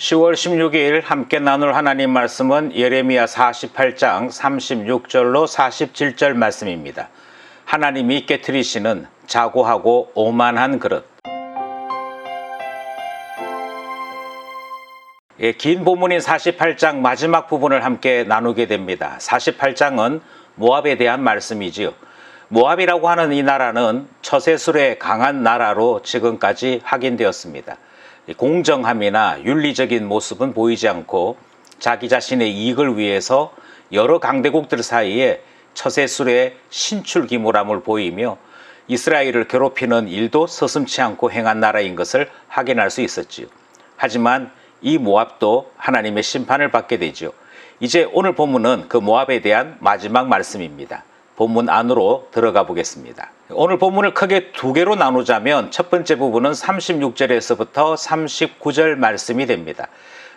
10월 16일 함께 나눌 하나님 말씀은 예레미야 48장 36절로 47절 말씀입니다. 하나님이 깨트리시는 자고하고 오만한 그릇. 긴 본문인 48장 마지막 부분을 함께 나누게 됩니다. 48장은 모압에 대한 말씀이지요. 모압이라고 하는 이 나라는 처세술에 강한 나라로 지금까지 확인되었습니다. 공정함이나 윤리적인 모습은 보이지 않고 자기 자신의 이익을 위해서 여러 강대국들 사이에 처세술의 신출기몰함을 보이며 이스라엘을 괴롭히는 일도 서슴지 않고 행한 나라인 것을 확인할 수 있었지요. 하지만 이 모압도 하나님의 심판을 받게 되죠. 이제 오늘 본문은 그 모압에 대한 마지막 말씀입니다. 본문 안으로 들어가 보겠습니다. 오늘 본문을 크게 두 개로 나누자면 첫 번째 부분은 36절에서부터 39절 말씀이 됩니다.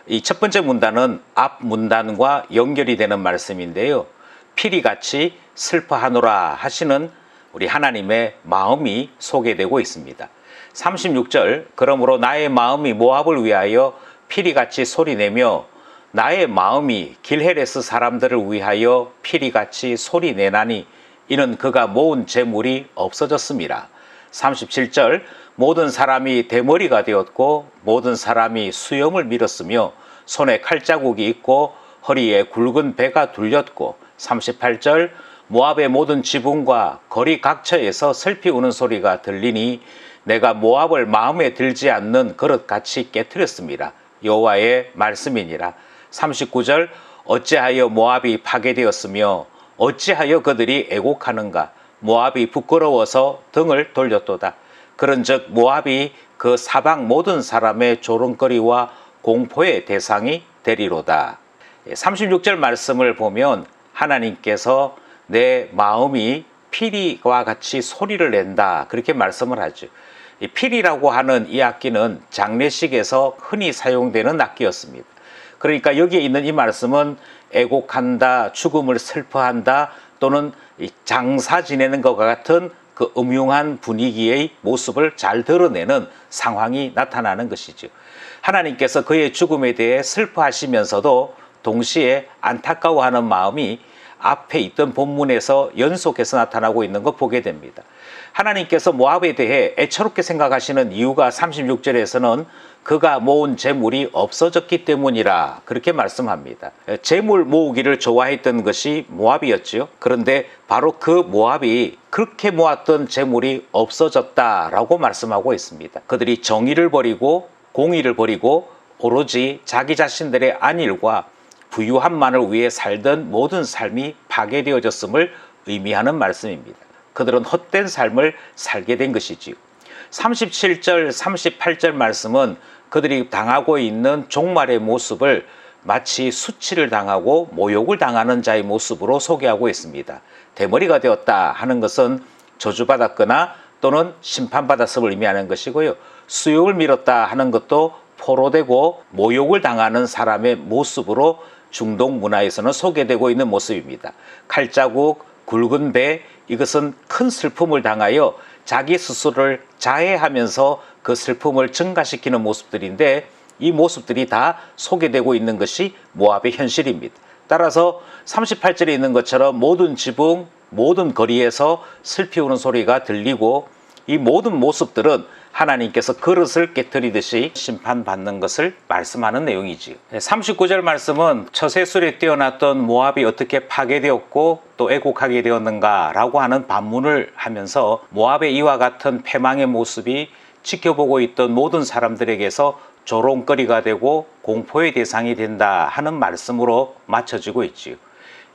이 첫 번째 문단은 앞 문단과 연결이 되는 말씀인데요. 피리같이 슬퍼하노라 하시는 우리 하나님의 마음이 소개되고 있습니다. 36절, 그러므로 나의 마음이 모압을 위하여 피리같이 소리내며 나의 마음이 길헤레스 사람들을 위하여 피리같이 소리내나니 이는 그가 모은 재물이 없어졌습니다. 37절, 모든 사람이 대머리가 되었고 모든 사람이 수염을 밀었으며 손에 칼자국이 있고 허리에 굵은 배가 둘렸고 38절, 모압의 모든 지붕과 거리 각처에서 슬피 우는 소리가 들리니 내가 모압을 마음에 들지 않는 그릇같이 깨뜨렸습니다. 여호와의 말씀이니라. 39절, 어찌하여 모압이 파괴되었으며 어찌하여 그들이 애곡하는가. 모압이 부끄러워서 등을 돌렸도다. 그런즉 모압이 그 사방 모든 사람의 조롱거리와 공포의 대상이 되리로다. 36절 말씀을 보면 하나님께서 내 마음이 피리와 같이 소리를 낸다, 그렇게 말씀을 하죠. 이 피리라고 하는 이 악기는 장례식에서 흔히 사용되는 악기였습니다. 그러니까 여기에 있는 이 말씀은 애곡한다, 죽음을 슬퍼한다, 또는 장사 지내는 것과 같은 그 음흉한 분위기의 모습을 잘 드러내는 상황이 나타나는 것이죠. 하나님께서 그의 죽음에 대해 슬퍼하시면서도 동시에 안타까워하는 마음이 앞에 있던 본문에서 연속해서 나타나고 있는 거 보게 됩니다. 하나님께서 모압에 대해 애처롭게 생각하시는 이유가 36절에서는 그가 모은 재물이 없어졌기 때문이라, 그렇게 말씀합니다. 재물 모으기를 좋아했던 것이 모압이었죠. 그런데 바로 그 모압이 그렇게 모았던 재물이 없어졌다라고 말씀하고 있습니다. 그들이 정의를 버리고 공의를 버리고 오로지 자기 자신들의 안일과 부유함만을 위해 살던 모든 삶이 파괴되어졌음을 의미하는 말씀입니다. 그들은 헛된 삶을 살게 된 것이지요. 37절, 38절 말씀은 그들이 당하고 있는 종말의 모습을 마치 수치를 당하고 모욕을 당하는 자의 모습으로 소개하고 있습니다. 대머리가 되었다 하는 것은 저주받았거나 또는 심판받았음을 의미하는 것이고요. 수욕을 밀었다 하는 것도 포로되고 모욕을 당하는 사람의 모습으로 중동 문화에서는 소개되고 있는 모습입니다. 칼자국, 굵은 배, 이것은 큰 슬픔을 당하여 자기 스스로를 자해하면서 그 슬픔을 증가시키는 모습들인데, 이 모습들이 다 소개되고 있는 것이 모압의 현실입니다. 따라서 38절에 있는 것처럼 모든 지붕, 모든 거리에서 슬피 우는 소리가 들리고, 이 모든 모습들은 하나님께서 그릇을 깨뜨리듯이 심판받는 것을 말씀하는 내용이지요. 39절 말씀은 처세술에 뛰어났던 모압이 어떻게 파괴되었고 또 애곡하게 되었는가 라고 하는 반문을 하면서 모압의 이와 같은 패망의 모습이 지켜보고 있던 모든 사람들에게서 조롱거리가 되고 공포의 대상이 된다 하는 말씀으로 맞춰지고 있지요.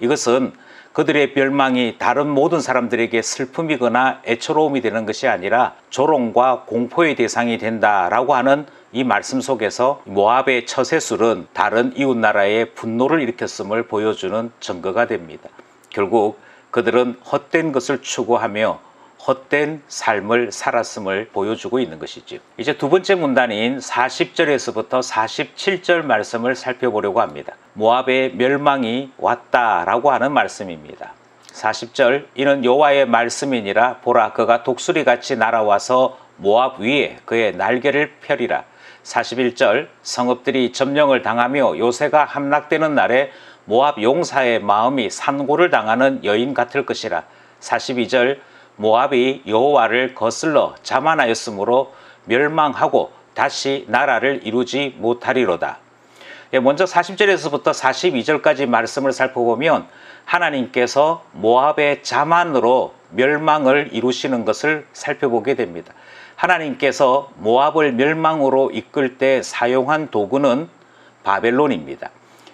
이것은 그들의 멸망이 다른 모든 사람들에게 슬픔이거나 애처로움이 되는 것이 아니라 조롱과 공포의 대상이 된다라고 하는 이 말씀 속에서 모압의 처세술은 다른 이웃나라에 분노를 일으켰음을 보여주는 증거가 됩니다. 결국 그들은 헛된 것을 추구하며 헛된 삶을 살았음을 보여주고 있는 것이죠. 이제 두 번째 문단인 40절에서부터 47절 말씀을 살펴보려고 합니다. 모압의 멸망이 왔다라고 하는 말씀입니다. 40절, 이는 여호와의 말씀이니라. 보라, 그가 독수리같이 날아와서 모압 위에 그의 날개를 펴리라. 41절 성읍들이 점령을 당하며 요새가 함락되는 날에 모압 용사의 마음이 산고를 당하는 여인 같을 것이라. 42절 모압이 여호와를 거슬러 자만하였으므로 멸망하고 다시 나라를 이루지 못하리로다. 먼저 40절에서부터 42절까지 말씀을 살펴보면 하나님께서 모압의 자만으로 멸망을 이루시는 것을 살펴보게 됩니다. 하나님께서 모압을 멸망으로 이끌 때 사용한 도구는 바벨론입니다.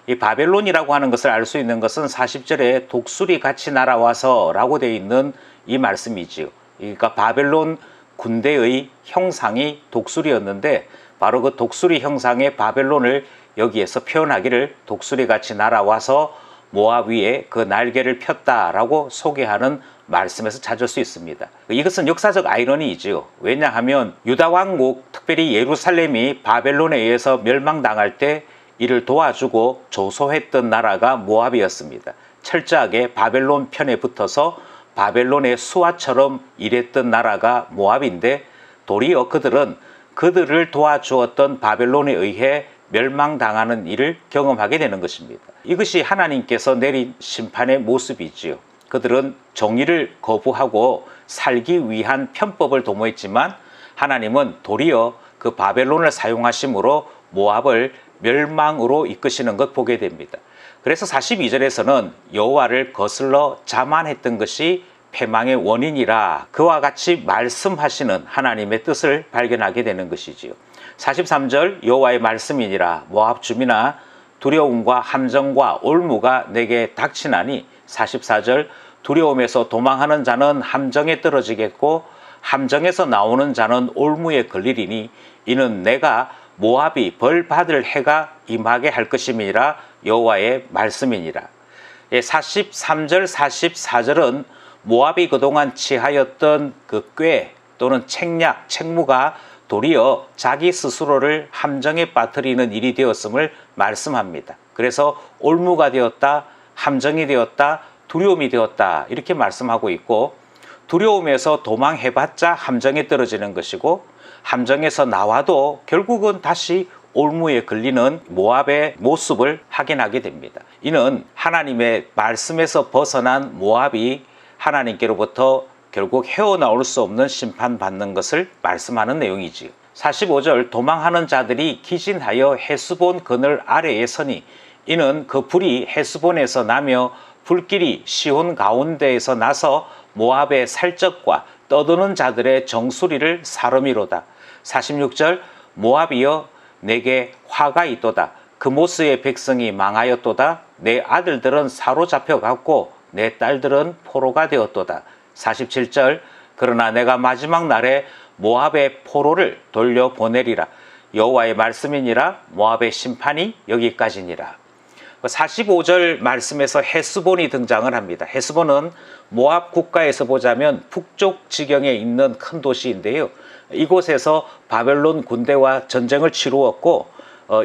이 바벨론이라고 하는 것을 알 수 있는 것은 40절에 독수리 같이 날아와서 라고 되어 있는 이 말씀이지요. 그러니까 바벨론 군대의 형상이 독수리였는데 바로 그 독수리 형상의 바벨론을 여기에서 표현하기를 독수리같이 날아와서 모압 위에 그 날개를 폈다라고 소개하는 말씀에서 찾을 수 있습니다. 이것은 역사적 아이러니이지요. 왜냐하면 유다 왕국, 특별히 예루살렘이 바벨론에 의해서 멸망당할 때 이를 도와주고 조소했던 나라가 모압이었습니다. 철저하게 바벨론 편에 붙어서 바벨론의 수하처럼 일했던 나라가 모압인데 도리어 그들은 그들을 도와주었던 바벨론에 의해 멸망당하는 일을 경험하게 되는 것입니다. 이것이 하나님께서 내린 심판의 모습이지요. 그들은 정의를 거부하고 살기 위한 편법을 도모했지만 하나님은 도리어 그 바벨론을 사용하심으로 모압을 멸망으로 이끄시는 것 보게 됩니다. 그래서 42절에서는 여호와를 거슬러 자만했던 것이 패망의 원인이라 그와 같이 말씀하시는 하나님의 뜻을 발견하게 되는 것이지요. 43절 여호와의 말씀이니라 모압 주민아 두려움과 함정과 올무가 내게 닥치나니. 44절 두려움에서 도망하는 자는 함정에 떨어지겠고 함정에서 나오는 자는 올무에 걸리리니 이는 내가 모압이 벌 받을 해가 임하게 할 것임이니라 여호와의 말씀이니라. 43절 44절은 모압이 그동안 취하였던 그 꾀 또는 책략, 책무가 도리어 자기 스스로를 함정에 빠뜨리는 일이 되었음을 말씀합니다. 그래서 올무가 되었다, 함정이 되었다, 두려움이 되었다 이렇게 말씀하고 있고 두려움에서 도망해봤자 함정에 떨어지는 것이고 함정에서 나와도 결국은 다시 올무에 걸리는 모압의 모습을 확인하게 됩니다. 이는 하나님의 말씀에서 벗어난 모압이 하나님께로부터 결국 헤어나올 수 없는 심판받는 것을 말씀하는 내용이지요. 45절 도망하는 자들이 기진하여 헤스본 그늘 아래에 서니 이는 그 불이 헤스본에서 나며 불길이 시온 가운데에서 나서 모압의 살적과 떠드는 자들의 정수리를 사름이로다. 46절 모압이여 내게 화가 있도다. 그모스의 백성이 망하였도다. 내 아들들은 사로잡혀 갔고 내 딸들은 포로가 되었도다. 47절 그러나 내가 마지막 날에 모압의 포로를 돌려보내리라. 여호와의 말씀이니라. 모압의 심판이 여기까지니라. 45절 말씀에서 헤스본이 등장을 합니다. 헤스본은 모압 국가에서 보자면 북쪽 지경에 있는 큰 도시인데요. 이곳에서 바벨론 군대와 전쟁을 치루었고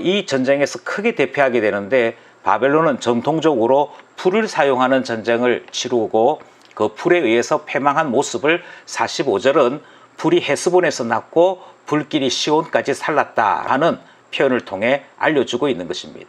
이 전쟁에서 크게 대패하게 되는데 바벨론은 전통적으로 풀을 사용하는 전쟁을 치루고 그 풀에 의해서 패망한 모습을 45절은 불이 헤스본에서 났고 불길이 시온까지 살랐다 하는 표현을 통해 알려주고 있는 것입니다.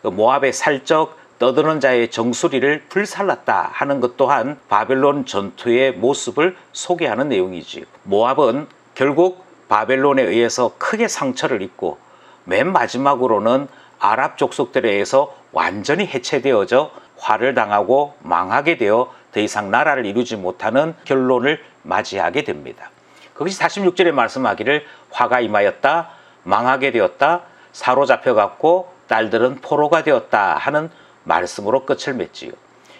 모압의 살적 떠드는 자의 정수리를 불살랐다 하는 것 또한 바벨론 전투의 모습을 소개하는 내용이지요. 모압은 결국 바벨론에 의해서 크게 상처를 입고 맨 마지막으로는 아랍 족속들에 의해서 완전히 해체되어져 화를 당하고 망하게 되어 더 이상 나라를 이루지 못하는 결론을 맞이하게 됩니다. 그것이 46절에 말씀하기를 화가 임하였다, 망하게 되었다, 사로잡혀갔고 딸들은 포로가 되었다 하는 말씀으로 끝을 맺지요.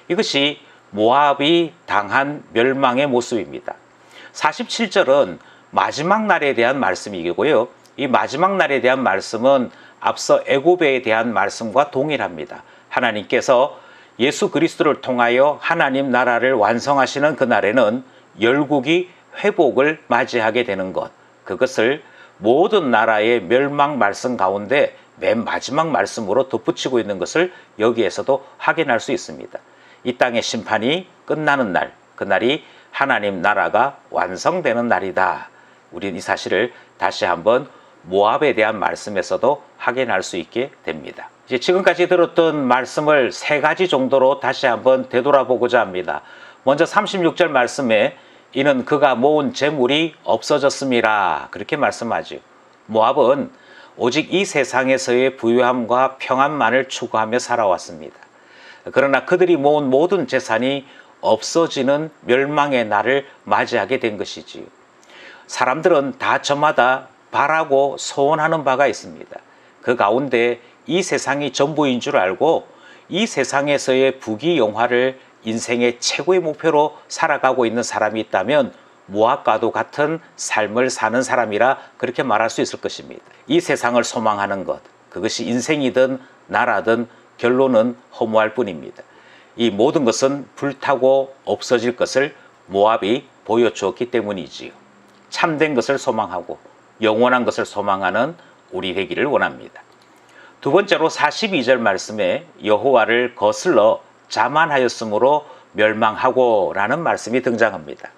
이것이 모압이 당한 멸망의 모습입니다. 47절은 마지막 날에 대한 말씀이고요. 이 마지막 날에 대한 말씀은 앞서 애굽에 대한 말씀과 동일합니다. 하나님께서 예수 그리스도를 통하여 하나님 나라를 완성하시는 그날에는 열국이 회복을 맞이하게 되는 것, 그것을 모든 나라의 멸망 말씀 가운데 맨 마지막 말씀으로 덧붙이고 있는 것을 여기에서도 확인할 수 있습니다. 이 땅의 심판이 끝나는 날, 그날이 하나님 나라가 완성되는 날이다. 우리는 이 사실을 다시 한번 모압에 대한 말씀에서도 확인할 수 있게 됩니다. 이제 지금까지 들었던 말씀을 세 가지 정도로 다시 한번 되돌아보고자 합니다. 먼저 36절 말씀에 이는 그가 모은 재물이 없어졌음이라 그렇게 말씀하죠. 모압은 오직 이 세상에서의 부유함과 평안만을 추구하며 살아왔습니다. 그러나 그들이 모은 모든 재산이 없어지는 멸망의 날을 맞이하게 된 것이지요. 사람들은 다 저마다 바라고 소원하는 바가 있습니다. 그 가운데 이 세상이 전부인 줄 알고 이 세상에서의 부귀영화를 인생의 최고의 목표로 살아가고 있는 사람이 있다면 모압과도 같은 삶을 사는 사람이라 그렇게 말할 수 있을 것입니다. 이 세상을 소망하는 것, 그것이 인생이든 나라든 결론은 허무할 뿐입니다. 이 모든 것은 불타고 없어질 것을 모압이 보여주었기 때문이지요. 참된 것을 소망하고 영원한 것을 소망하는 우리 되기를 원합니다. 두 번째로 42절 말씀에 여호와를 거슬러 자만하였으므로 멸망하고 라는 말씀이 등장합니다.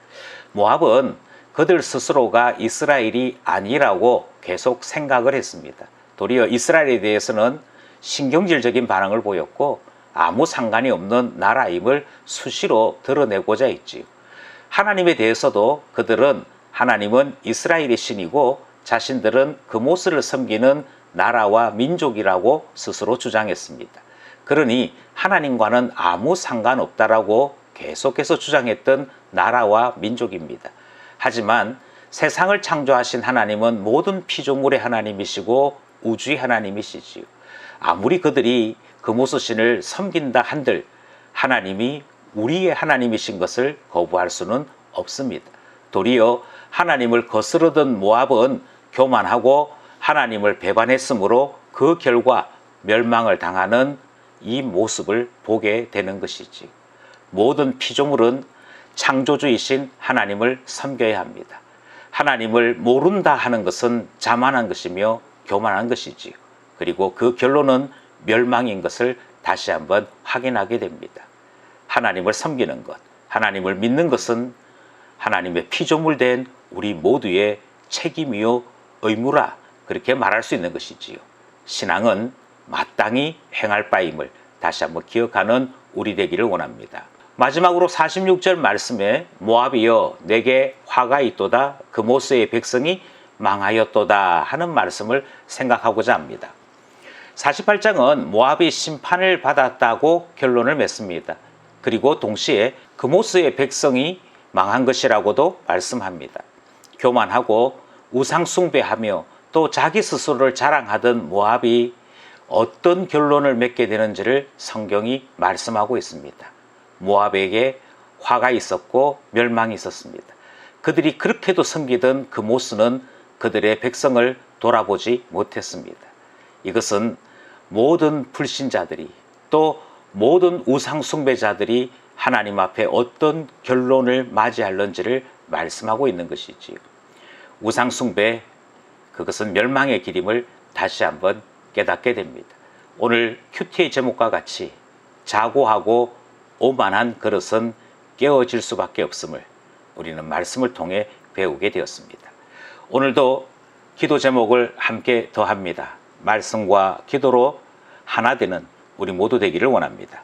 모압은 그들 스스로가 이스라엘이 아니라고 계속 생각을 했습니다. 도리어 이스라엘에 대해서는 신경질적인 반응을 보였고 아무 상관이 없는 나라임을 수시로 드러내고자 했지요. 하나님에 대해서도 그들은 하나님은 이스라엘의 신이고 자신들은 그모스를 섬기는 나라와 민족이라고 스스로 주장했습니다. 그러니 하나님과는 아무 상관없다라고 계속해서 주장했던 나라와 민족입니다. 하지만 세상을 창조하신 하나님은 모든 피조물의 하나님이시고 우주의 하나님이시지요. 아무리 그들이 그모스 신을 섬긴다 한들 하나님이 우리의 하나님이신 것을 거부할 수는 없습니다. 도리어 하나님을 거스르던 모압은 교만하고 하나님을 배반했으므로 그 결과 멸망을 당하는 이 모습을 보게 되는 것이지. 모든 피조물은 창조주이신 하나님을 섬겨야 합니다. 하나님을 모른다 하는 것은 자만한 것이며 교만한 것이지요. 그리고 그 결론은 멸망인 것을 다시 한번 확인하게 됩니다. 하나님을 섬기는 것, 하나님을 믿는 것은 하나님의 피조물 된 우리 모두의 책임이요 의무라 그렇게 말할 수 있는 것이지요. 신앙은 마땅히 행할 바임을 다시 한번 기억하는 우리 되기를 원합니다. 마지막으로 46절 말씀에 모압이여 내게 화가 있도다 그모스의 백성이 망하였도다 하는 말씀을 생각하고자 합니다. 48장은 모압이 심판을 받았다고 결론을 맺습니다. 그리고 동시에 그모스의 백성이 망한 것이라고도 말씀합니다. 교만하고 우상 숭배하며 또 자기 스스로를 자랑하던 모압이 어떤 결론을 맺게 되는지를 성경이 말씀하고 있습니다. 모압에게 화가 있었고 멸망이 있었습니다. 그들이 그렇게도 섬기던 그모스는 그들의 백성을 돌아보지 못했습니다. 이것은 모든 불신자들이 또 모든 우상 숭배자들이 하나님 앞에 어떤 결론을 맞이할는지를 말씀하고 있는 것이지요. 우상 숭배, 그것은 멸망의 길임을 다시 한번 깨닫게 됩니다. 오늘 큐티의 제목과 같이 자고하고 오만한 그릇은 깨어질 수밖에 없음을 우리는 말씀을 통해 배우게 되었습니다. 오늘도 기도 제목을 함께 더합니다. 말씀과 기도로 하나 되는 우리 모두 되기를 원합니다.